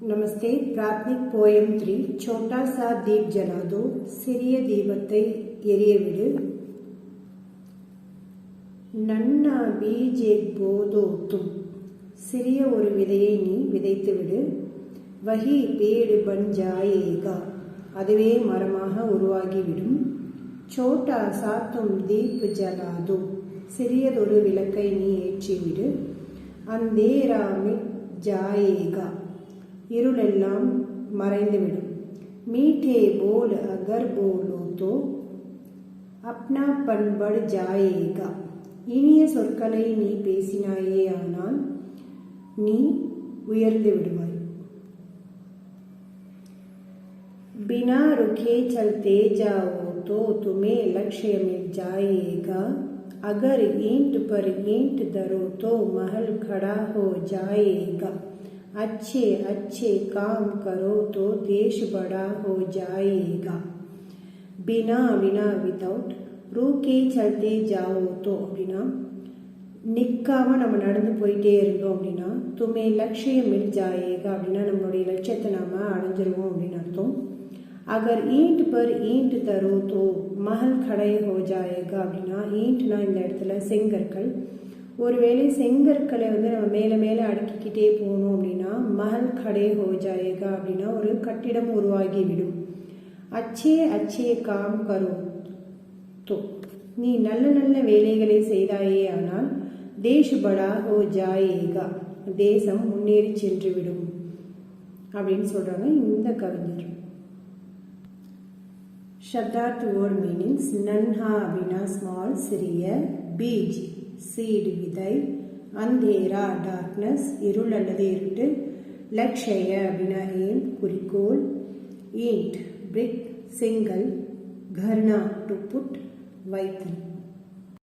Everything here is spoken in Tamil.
नमस्ते। प्राथमिक पोयम 3। छोटा सा दीप जला दो, சிறிய தீபத்தை எரிய விடு. நன்னா बीज एक बो दो तुम, சிறிய ஒரு விதையை நீ விதைத்து விடு. वही पेड़ बन जाएगा, அதுவே மரமாக உருவாகிவிடும். छोटा सा तुम दीप जला दो, சிறியதொரு விளக்கை நீ ஏற்றிவிடு. अंधेरा मिट जाएगा, இருளெல்லாம் மறைந்துவிடும். मीठे बोल अगर बोलो तो अपनापन बढ़ जाएगा, இனிய சொற்களை நீ பேசினாயே ஆனால் நீ உயர்ந்து விடுவாய். बिना रुके चलते जाओ तो तुम्हें लक्ष्य मिल जाएगा, अगर ईंट पर ईंट धरो तो महल खड़ा हो जाएगा. अच्छे अच्छे काम करो तो देश बड़ा हो जाएगा. बिना बिना विदाउट, रूके चलते जाओ तो அப்படின்னா நிற்காம நம்ம நடந்து போயிட்டே இருந்தோம் அப்படின்னா, துமே லட்சியம் மில் ஜாயேகா அப்படின்னா நம்மளுடைய லட்சியத்தை நாம அடைஞ்சிருவோம் அப்படின்னு அர்த்தம். அகர் ஈண்ட் பர் ஈண்ட் தரோ தோ மஹல் கடை ஹோ ஜாயேகா அப்படின்னா, ஈண்ட்னா இந்த இடத்துல செங்கற்கள். ஒருவேளை செங்கற்களை நம்ம மேலே மேலே அடுக்கிக்கிட்டே போகணும் அப்படின்னா மஹல் கடை ஹோ ஜாயேகா அப்படின்னா ஒரு கட்டிடம் உருவாகிவிடும். அச்சே அச்சே காம் கரோ தோ, நீ நல்ல நல்ல வேலைகளை செய்தாயே ஆனால் தேஷ் படா ஹோ ஜாயேகா, தேசம் முன்னேறி சென்று விடும் அப்படின்னு சொல்றாங்க இந்த கவிஞர். शब्दार्थ वर्ड मीनिंग्स. नन्हा அப்படின்னா ஸ்மால் சிறிய, பீஜ் சீடு விதை, அந்தேரா டார்க்னஸ் இருள் அல்லது இருட்டு, லக்ஷய அப்படின்னா எய்ம் குறிக்கோள், ஈண்ட் பிரிக் செங்கல், கர்னா டு புட் வைத்தல்.